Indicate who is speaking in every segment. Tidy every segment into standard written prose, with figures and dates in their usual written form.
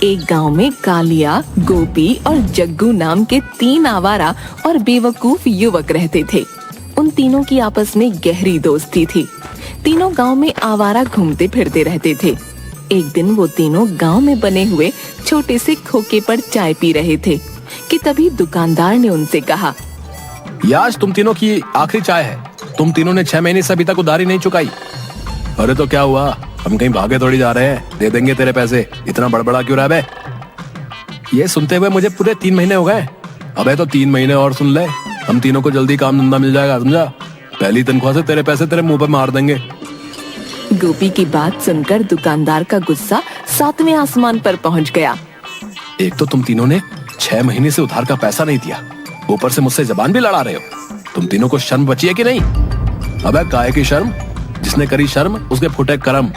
Speaker 1: एक गांव में कालिया, गोपी और जग्गू नाम के 3 आवारा और बेवकूफ युवक रहते थे। उन तीनों की आपस में गहरी दोस्ती थी। तीनों गांव में आवारा घूमते फिरते रहते थे। एक दिन वो तीनों गांव में बने हुए छोटे से खोखे पर चाय पी रहे थे कि तभी दुकानदार ने उनसे कहा,
Speaker 2: ये आज तुम तीनों की आखिरी चाय है। तुम तीनों ने 6 महीने से अभी तक उधारी नहीं चुकाई। अरे तो क्या हुआ, हम कहीं भागे थोड़ी जा रहे हैं, दे देंगे तेरे पैसे, इतना बड़बड़ा क्यों रहा बे? ये सुनते हुए मुझे पूरे 3 महीने हो गए। अबे तो 3 महीने और सुन ले, हम तीनों को जल्दी काम धंधा मिल जाएगा, समझा? पहली तनख्वाह से तेरे पैसे तेरे मुंह पे मार देंगे।
Speaker 1: गोपी की बात सुनकर दुकानदार का गुस्सा 7वें आसमान पर पहुंच गया।
Speaker 2: एक तो तुम तीनों ने 6 महीने से उधार का पैसा नहीं दिया, ऊपर से मुझसे जबान भी लड़ा रहे हो। तुम तीनों को शर्म बची है कि नहीं? अबे काहे की शर्म? जिसने करी शर्म उसके फुटे कर्म।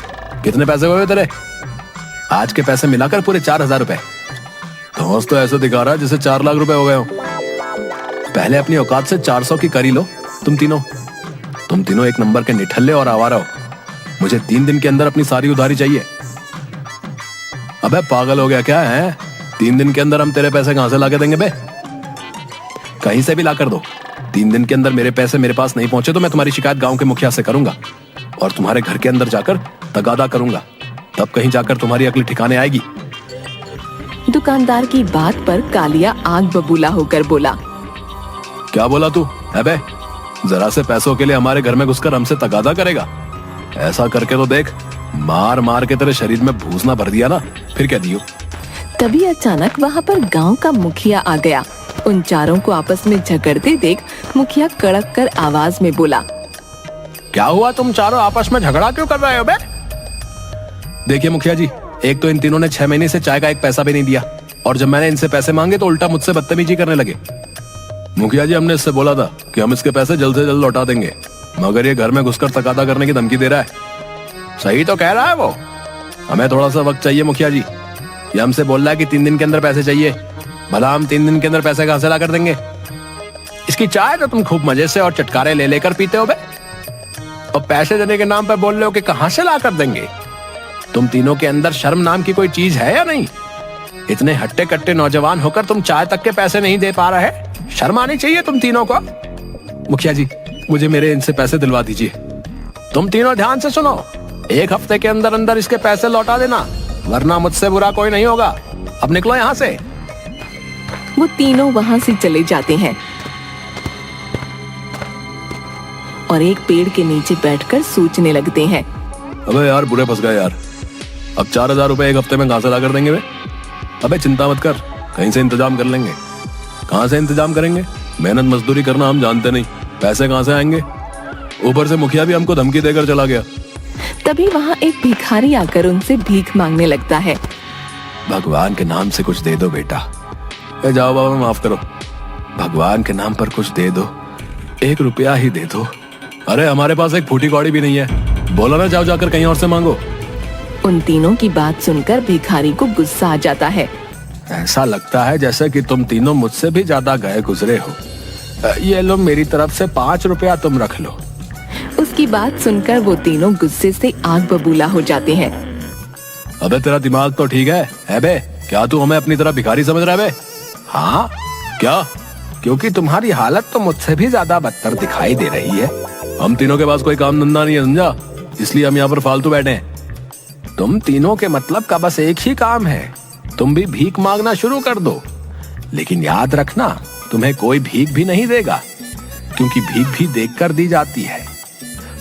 Speaker 2: कितने पैसे हुए तेरे? आज के पैसे मिलाकर पूरे 4000 रुपए। धौंस तो ऐसे दिखा रहा है जैसे 4 लाख रुपए हो गए हो। पहले अपनी औकात से 400 की करी लो। तुम तीनों एक नंबर के निठल्ले और आवारा हो। मुझे 3 दिन के अंदर अपनी सारी उधारी चाहिए। अबे पागल हो गया क्या है? 3 दिन के अंदर हम तेरे पैसे कहां से लाके देंगे बे? कहीं से भी ला कर दो। 3 दिन के अंदर मेरे पैसे मेरे पास नहीं पहुंचे तो मैं तुम्हारी शिकायत गांव के मुखिया से करूंगा और तुम्हारे घर के अंदर जाकर तगादा करूंगा। तब कहीं जाकर तुम्हारी अकल ठिकाने आएगी।
Speaker 1: दुकानदार की बात पर कालिया आग बबूला होकर बोला,
Speaker 2: क्या बोला तू? अबे जरा से पैसों के लिए हमारे घर में घुसकर हमसे तगादा करेगा? ऐसा करके तो देख, मार मार के तेरे शरीर में भूसना भर दिया ना, फिर क्या दियो।
Speaker 1: तभी अचानक वहाँ पर गांव का मुखिया आ गया। उन चारों को आपस में झगड़ते देख मुखिया कड़क कर आवाज में बोला,
Speaker 2: क्या हुआ, तुम चारों आपस में झगड़ा क्यों कर रहे हो बे? देखिए मुखिया जी, एक तो इन तीनों ने 6 महीने से चाय का एक पैसा भी नहीं दिया और जब मैंने इनसे पैसे मांगे तो उल्टा मुझसे बदतमीजी करने लगे। मुखिया जी, हमने इससे बोला था कि हम इसके पैसे जल्द से जल्द लौटा देंगे, मगर ये घर में घुसकर तगादा करने की धमकी दे रहा है। सही तो कह रहा है वो। हमें थोड़ा सा वक्त चाहिए मुखिया जी। ये हमसे बोल रहा है कि 3 दिन के अंदर पैसे चाहिए। भला हम 3 दिन के अंदर पैसे कहां से ला कर देंगे? इसकी चाय तो तुम खूब मजे से और चटकारे ले लेकर पीते हो बे, और पैसे देने के नाम पर बोल रहे हो कि कहां से ला कर देंगे। तुम तीनों के अंदर शर्म नाम की कोई चीज है या नहीं? इतने हट्टे कट्टे नौजवान होकर तुम चाय तक के पैसे नहीं दे पा रहे? शर्म आनी चाहिए तुम तीनों को। मुखिया जी, मुझे मेरे इनसे पैसे दिलवा दीजिए। तुम तीनों ध्यान से सुनो, 1 हफ्ते के अंदर अंदर इसके पैसे लौटा देना, वरना मुझसे बुरा कोई नहीं होगा। अब निकलो यहाँ से।
Speaker 1: वो तीनों वहाँ से चले जाते हैं और एक पेड़ के नीचे बैठकर सोचने लगते हैं।
Speaker 2: अबे यार, बुरे फंस गए यार। अब 4000 रुपए 1 हफ्ते में कहां से ला कर देंगे वे? अबे चिंता मत कर, कहीं से इंतजाम कर लेंगे। कहां से इंतजाम करेंगे? मेहनत मजदूरी करना हम जानते नहीं, पैसे कहां से आएंगे? ऊपर से मुखिया भी हमको धमकी देकर चला गया।
Speaker 1: तभी वहाँ एक भिखारी आकर उनसे भीख मांगने लगता है।
Speaker 2: भगवान के नाम से कुछ दे दो बेटा। जाओ बाबा, माफ करो, भगवान के नाम पर कुछ दे दो, 1 रुपया ही दे दो। अरे हमारे पास एक फूटी कौड़ी भी नहीं है, बोला ना जाओ जाकर कहीं और से मांगो।
Speaker 1: उन तीनों की बात सुनकर भिखारी को गुस्सा आ जाता है।
Speaker 2: ऐसा लगता है जैसे कि तुम तीनों मुझसे भी ज्यादा गए गुजरे हो। ये लो, मेरी तरफ से 5 रुपया तुम रख लो।
Speaker 1: उसकी बात सुनकर वो तीनों गुस्से से आग बबूला हो जाते हैं।
Speaker 2: अबे तेरा दिमाग तो ठीक है बे? क्या तू हमें अपनी तरह भिखारी समझ रहा है बे? हाँ क्या? क्योंकि तुम्हारी हालत तो मुझसे भी ज्यादा बदतर दिखाई दे रही है। हम तीनों के पास कोई काम धंधा नहीं है, समझा? इसलिए हम यहाँ पर फालतू बैठे हैं। तुम तीनों के मतलब का बस एक ही काम है, तुम भी भीख मांगना शुरू कर दो। लेकिन याद रखना, तुम्हें कोई भीख भी नहीं देगा, क्योंकि भीख भी देखकर दी जाती है।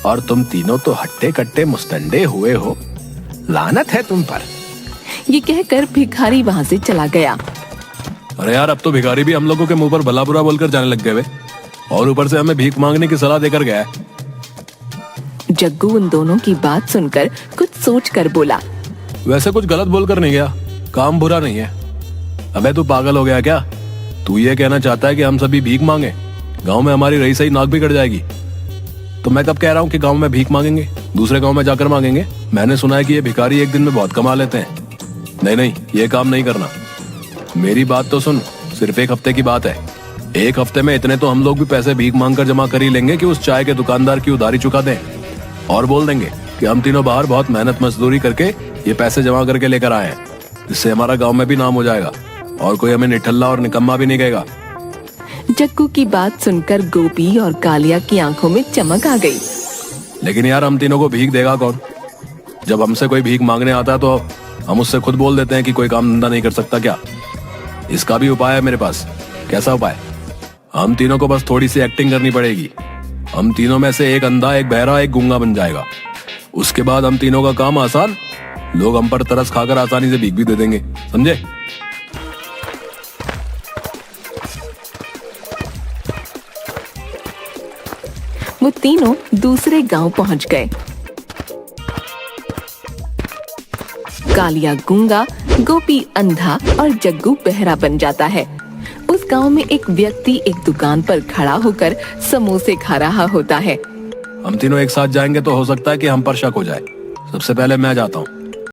Speaker 2: और तुम तीनों तो हट्टे कट्टे मुस्तंडे हुए हो, लानत है तुम पर।
Speaker 1: ये कहकर भिखारी वहाँ से चला गया।
Speaker 2: अरे यार, अब तो भिखारी भी हम लोगों के मुंह पर भला बुरा बोलकर जाने लग गए, और ऊपर से हमें भीख मांगने की सलाह देकर गया है।
Speaker 1: जग्गू उन दोनों की बात सुनकर कुछ सोच कर बोला,
Speaker 2: वैसे कुछ गलत बोलकर नहीं गया, काम बुरा नहीं है। अबे तू पागल हो गया क्या? तू ये कहना चाहता है कि हम सभी भीख मांगे? गांव में हमारी रही सही नाक भी कट जाएगी। तो मैं कब कह रहा हूँ कि गांव में भीख मांगेंगे, दूसरे गांव में जाकर मांगेंगे। मैंने सुना है कि ये भिखारी एक दिन में बहुत कमा लेते हैं। नहीं, ये काम नहीं करना। मेरी बात तो सुन, सिर्फ 1 हफ्ते की बात है। 1 हफ्ते में इतने तो हम लोग भी पैसे भीख मांग कर जमा कर ही लेंगे कि उस चाय के दुकानदार की उधारी चुका दें, और बोल देंगे कि हम तीनों बाहर बहुत मेहनत मजदूरी करके ये पैसे जमा करके लेकर आए हैं। इससे हमारा गांव में भी नाम हो जाएगा और कोई हमें निठल्ला और निकम्मा भी नहीं कहेगा।
Speaker 1: जग्गू की बात सुनकर गोपी और कालिया की आंखों में चमक आ गई।
Speaker 2: लेकिन यार हम तीनों को भीख देगा कौन? जब हमसे कोई भीख मांगने आता है तो हम उससे खुद बोल देते हैं कि कोई काम धंधा नहीं कर सकता क्या? इसका भी उपाय है मेरे पास। कैसा उपाय? हम तीनों को बस थोड़ी सी एक्टिंग करनी पड़ेगी। हम तीनों में से एक अंधा, एक बहरा, एक गूंगा बन जाएगा। उसके बाद हम तीनों का काम आसान, लोग हम पर तरस खाकर आसानी से भीख भी दे देंगे, समझे?
Speaker 1: वो तीनों दूसरे गांव पहुंच गए। कालिया गूंगा, गोपी अंधा और जग्गू बहरा बन जाता है। उस गांव में एक व्यक्ति एक दुकान पर खड़ा होकर समोसे खा रहा होता है।
Speaker 2: हम तीनों एक साथ जाएंगे तो हो सकता है कि हम पर शक हो जाए। सबसे पहले मैं जाता हूँ।